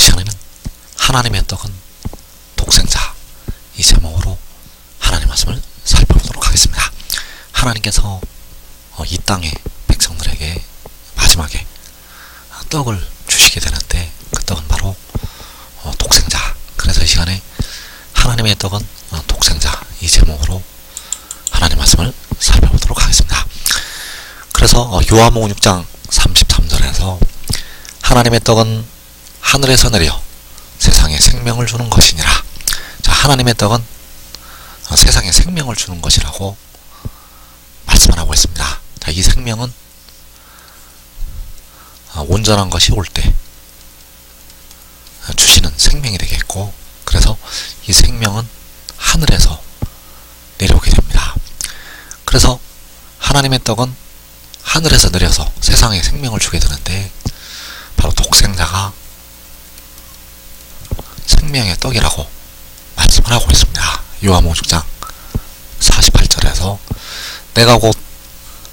시간에는 하나님의 떡은 독생자, 이 제목으로 하나님 말씀을 살펴보도록 하겠습니다. 하나님께서 이 땅의 백성들에게 마지막에 떡을 주시게 되는데, 그 떡은 바로 독생자. 그래서 이 시간에 하나님의 떡은 독생자, 이 제목으로 하나님 말씀을 살펴보도록 하겠습니다. 그래서 요한복음 6장 33절에서 하나님의 떡은 하늘에서 내려 세상에 생명을 주는 것이니라. 자, 하나님의 떡은 세상에 생명을 주는 것이라고 말씀을 하고 있습니다. 자, 이 생명은 온전한 것이 올 때 주시는 생명이 되겠고, 그래서 이 생명은 하늘에서 내려오게 됩니다. 그래서 하나님의 떡은 하늘에서 내려서 세상에 생명을 주게 되는데, 바로 독생자가 생명의 떡이라고 말씀을 하고 있습니다. 요한복음 6장 48절에서 내가 곧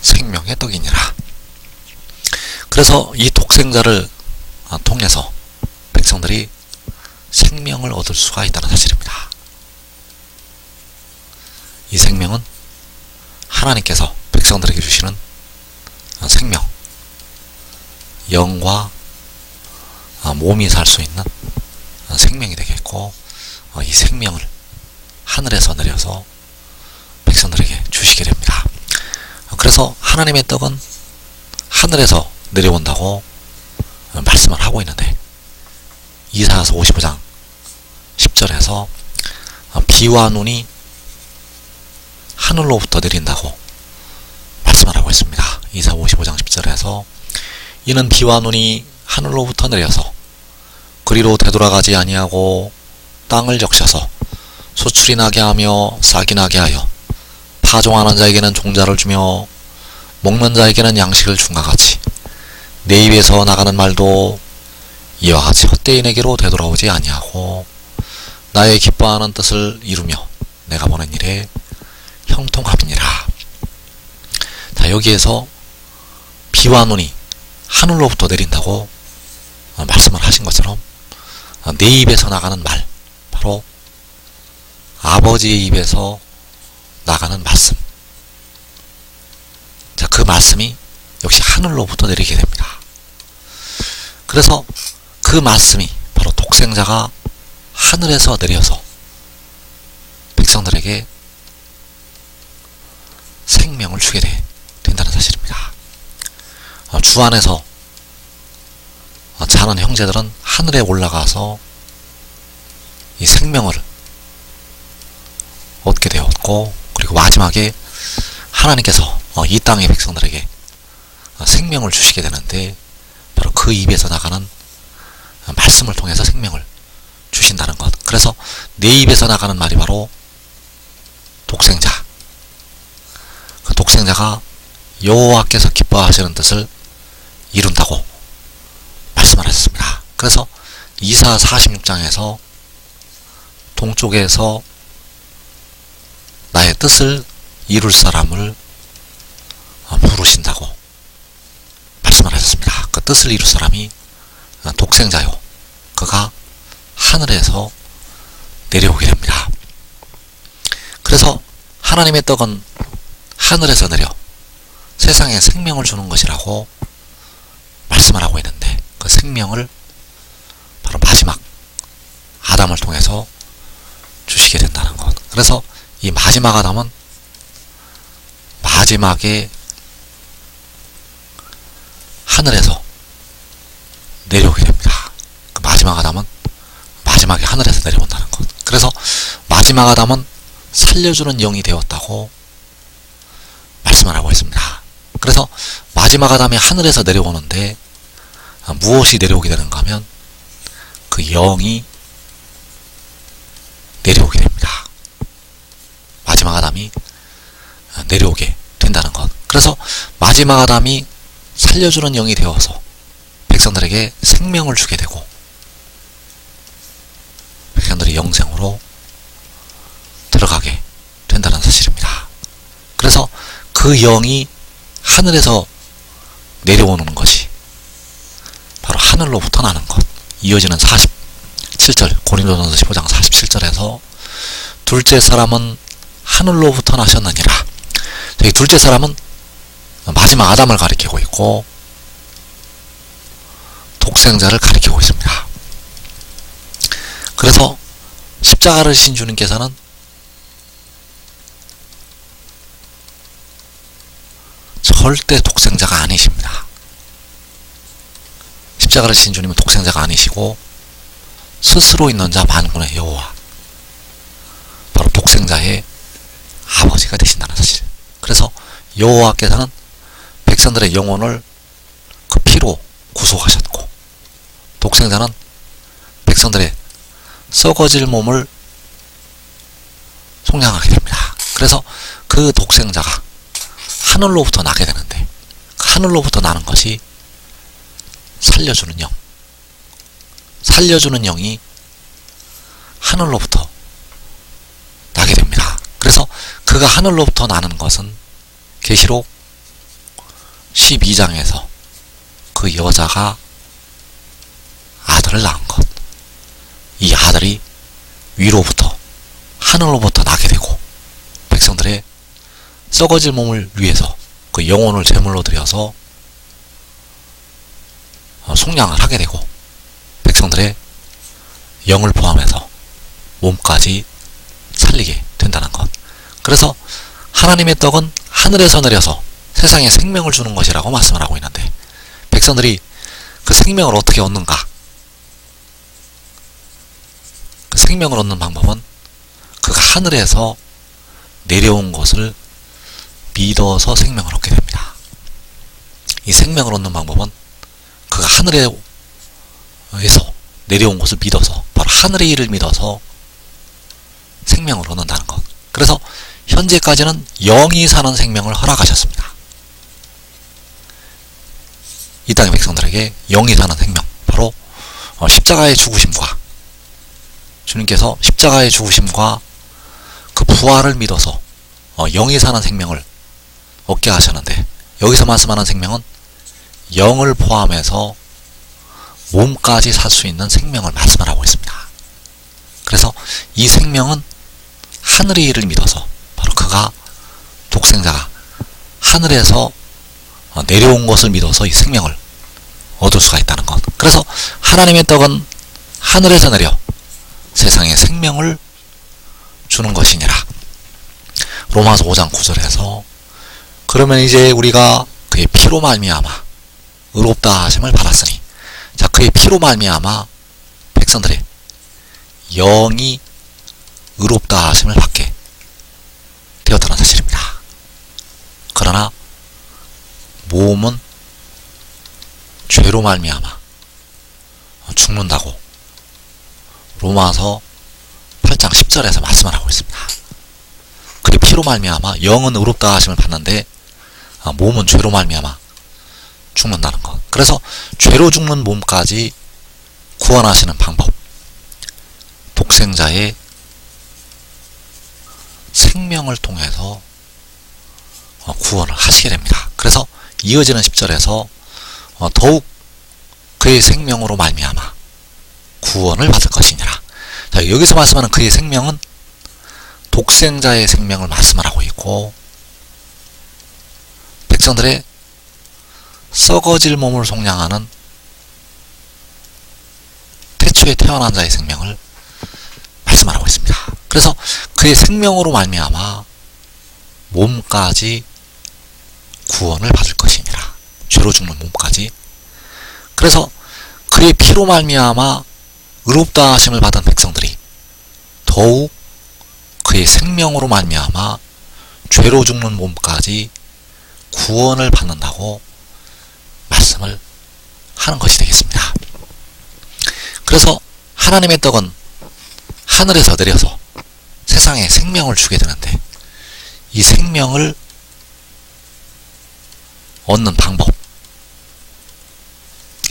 생명의 떡이니라. 그래서 이 독생자를 통해서 백성들이 생명을 얻을 수가 있다는 사실입니다. 이 생명은 하나님께서 백성들에게 주시는 생명, 영과 몸이 살 수 있는 생명이 되겠고, 이 생명을 하늘에서 내려서 백성들에게 주시게 됩니다. 그래서 하나님의 떡은 하늘에서 내려온다고 말씀을 하고 있는데, 이사야서 55장 10절에서 비와 눈이 하늘로부터 내린다고 말씀을 하고 있습니다. 이사야 55장 10절에서 이는 비와 눈이 하늘로부터 내려서 그리로 되돌아가지 아니하고 땅을 적셔서 소출이 나게 하며 싹이 나게 하여 파종하는 자에게는 종자를 주며 먹는 자에게는 양식을 준과 같이 내 입에서 나가는 말도 이와 같이 헛되인에게로 되돌아오지 아니하고 나의 기뻐하는 뜻을 이루며 내가 보낸 일에 형통함이니라. 자, 여기에서 비와 눈이 하늘로부터 내린다고 말씀을 하신 것처럼 내 입에서 나가는 말, 바로 아버지의 입에서 나가는 말씀. 자, 그 말씀이 역시 하늘로부터 내리게 됩니다. 그래서 그 말씀이 바로 독생자가 하늘에서 내려서 백성들에게 생명을 주게 된다는 사실입니다. 주 안에서 자는 형제들은 하늘에 올라가서 이 생명을 얻게 되었고, 그리고 마지막에 하나님께서 이 땅의 백성들에게 생명을 주시게 되는데, 바로 그 입에서 나가는 말씀을 통해서 생명을 주신다는 것. 그래서 내 입에서 나가는 말이 바로 독생자. 그 독생자가 여호와께서 기뻐하시는 뜻을 이룬다고 말씀을 하셨습니다. 그래서 이사야 46장에서 동쪽에서 나의 뜻을 이룰 사람을 부르신다고 말씀을 하셨습니다. 그 뜻을 이룰 사람이 독생자요, 그가 하늘에서 내려오게 됩니다. 그래서 하나님의 떡은 하늘에서 내려 세상에 생명을 주는 것이라고 말씀을 하고 있는데, 그 생명을 바로 마지막 아담을 통해서 주시게 된다는 것. 그래서 이 마지막 아담은 마지막에 하늘에서 내려오게 됩니다. 그 마지막 아담은 마지막에 하늘에서 내려온다는 것. 그래서 마지막 아담은 살려주는 영이 되었다고 말씀을 하고 있습니다. 그래서 마지막 아담이 하늘에서 내려오는데 무엇이 내려오게 되는가 하면 그 영이 내려오게 됩니다. 마지막 아담이 내려오게 된다는 것. 그래서 마지막 아담이 살려주는 영이 되어서 백성들에게 생명을 주게 되고, 백성들이 영생으로 들어가게 된다는 사실입니다. 그래서 그 영이 하늘에서 내려오는 것이 바로 하늘로부터 나는 것. 이어지는 47절, 고린도전서 15장 47절에서 둘째 사람은 하늘로부터 나셨느니라. 이 둘째 사람은 마지막 아담을 가리키고 있고 독생자를 가리키고 있습니다. 그래서 십자가를 지신 주님께서는 절대 독생자가 아니십니다. 십자가를 지신 주님은 독생자가 아니시고 스스로 있는 자 만군의 여호와, 바로 독생자의 아버지가 되신다는 사실. 그래서 여호와께서는 백성들의 영혼을 그 피로 구속하셨고, 독생자는 백성들의 썩어질 몸을 속량하게 됩니다. 그래서 그 독생자가 하늘로부터 나게 되는데, 하늘로부터 나는 것이 살려주는 영, 살려주는 영이 하늘로부터 나게 됩니다. 그래서 그가 하늘로부터 나는 것은 계시록 12장에서 그 여자가 아들을 낳은 것, 이 아들이 위로부터 하늘로부터 나게 되고 백성들의 썩어질 몸을 위해서 그 영혼을 제물로 드려서 속량을 하게 되고 백성들의 영을 포함해서 몸까지 살리게 된다는 것. 그래서 하나님의 떡은 하늘에서 내려서 세상에 생명을 주는 것이라고 말씀을 하고 있는데, 백성들이 그 생명을 어떻게 얻는가? 그 생명을 얻는 방법은 그가 하늘에서 내려온 것을 믿어서 생명을 얻게 됩니다. 이 생명을 얻는 방법은 그가 하늘에서 내려온 것을 믿어서, 바로 하늘의 일을 믿어서 생명을 얻는다는 것. 그래서 현재까지는 영이 사는 생명을 허락하셨습니다. 이 땅의 백성들에게 영이 사는 생명, 바로 십자가의 죽으심과, 주님께서 십자가의 죽으심과 그 부활을 믿어서 영이 사는 생명을 얻게 하셨는데, 여기서 말씀하는 생명은 영을 포함해서 몸까지 살 수 있는 생명을 말씀을 하고 있습니다. 그래서 이 생명은 하늘의 일을 믿어서, 바로 그가 독생자가 하늘에서 내려온 것을 믿어서 이 생명을 얻을 수가 있다는 것. 그래서 하나님의 떡은 하늘에서 내려 세상에 생명을 주는 것이니라. 로마서 5장 9절에서 그러면 이제 우리가 그의 피로 말미암아 의롭다 하심을 받았으니, 자, 그의 피로 말미암아 백성들의 영이 의롭다 하심을 받게 되었다는 사실입니다. 그러나 몸은 죄로 말미암아 죽는다고 로마서 8장 10절에서 말씀을 하고 있습니다. 그의 피로 말미암아 영은 의롭다 하심을 받는데 몸은 죄로 말미암아 죽는다는 것. 그래서 죄로 죽는 몸까지 구원하시는 방법, 독생자의 생명을 통해서 구원을 하시게 됩니다. 그래서 이어지는 10절에서 더욱 그의 생명으로 말미암아 구원을 받을 것이니라. 자, 여기서 말씀하는 그의 생명은 독생자의 생명을 말씀을 하고 있고, 백성들의 썩어질 몸을 속량하는 태초에 태어난 자의 생명을 말씀하고 있습니다. 그래서 그의 생명으로 말미암아 몸까지 구원을 받을 것이니라. 죄로 죽는 몸까지. 그래서 그의 피로 말미암아 의롭다 하심을 받은 백성들이 더욱 그의 생명으로 말미암아 죄로 죽는 몸까지 구원을 받는다고 말씀을 하는 것이 되겠습니다. 그래서 하나님의 떡은 하늘에서 내려서 세상에 생명을 주게 되는데, 이 생명을 얻는 방법,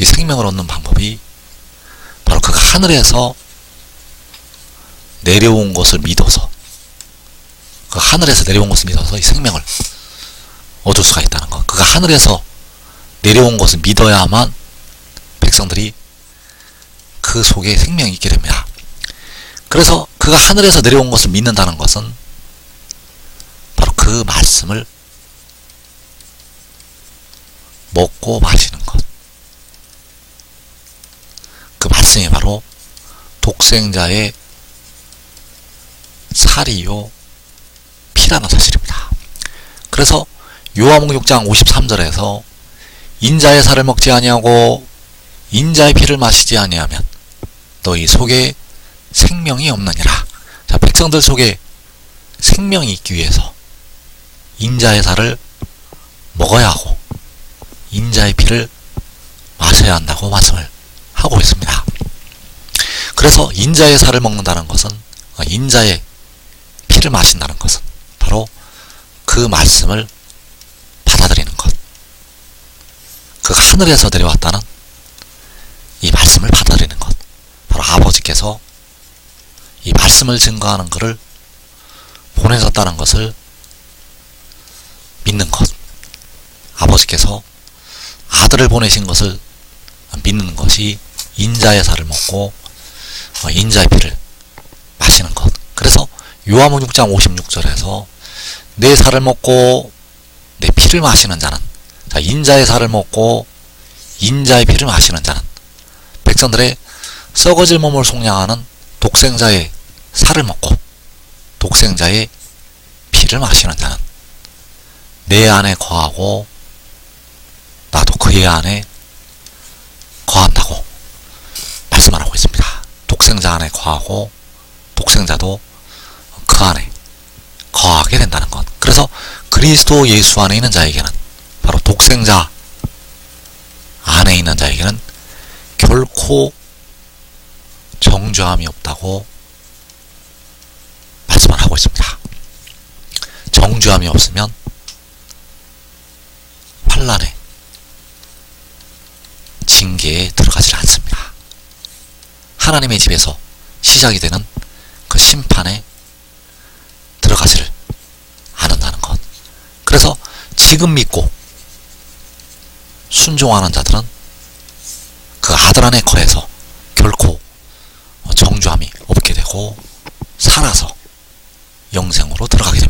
이 생명을 얻는 방법이 바로 그가 하늘에서 내려온 것을 믿어서, 그 하늘에서 내려온 것을 믿어서 이 생명을 얻을 수가 있다는 것. 그가 하늘에서 내려온 것을 믿어야만 백성들이 그 속에 생명이 있게 됩니다. 그래서 그가 하늘에서 내려온 것을 믿는다는 것은 바로 그 말씀을 먹고 마시는 것. 그 말씀이 바로 독생자의 살이요 피라는 사실입니다. 그래서 요한복음 6장 53절에서 인자의 살을 먹지 아니하고 인자의 피를 마시지 아니하면 너희 속에 생명이 없느니라. 자, 백성들 속에 생명이 있기 위해서 인자의 살을 먹어야 하고 인자의 피를 마셔야 한다고 말씀을 하고 있습니다. 그래서 인자의 살을 먹는다는 것은, 인자의 피를 마신다는 것은 바로 그 말씀을 받아들이는 것. 그 하늘에서 내려왔다는 이 말씀을 받아들이는 것. 바로 아버지께서 이 말씀을 증거하는 것을 보내셨다는 것을 믿는 것. 아버지께서 아들을 보내신 것을 믿는 것이 인자의 살을 먹고 인자의 피를 마시는 것. 그래서 요한복음 6장 56절에서 내 살을 먹고 내 피를 마시는 자는, 자, 인자의 살을 먹고 인자의 피를 마시는 자는 백성들의 썩어질 몸을 속량하는 독생자의 살을 먹고 독생자의 피를 마시는 자는 내 안에 거하고 나도 그의 안에 거한다고 말씀을 하고 있습니다. 독생자 안에 거하고 독생자도 그 안에 거하게 된다는 것. 그래서 그리스도 예수 안에 있는 자에게는, 바로 독생자 안에 있는 자에게는 결코 정죄함이 없다고 말씀을 하고 있습니다. 정죄함이 없으면 환난에, 징계에 들어가지 않습니다. 하나님의 집에서 시작이 되는 그 심판에 들어가지를 않는다는 것. 그래서 지금 믿고 순종하는 자들은 그 아들 안에 거해서 결코 정죄함이 없게 되고 살아서 영생으로 들어가게 됩니다.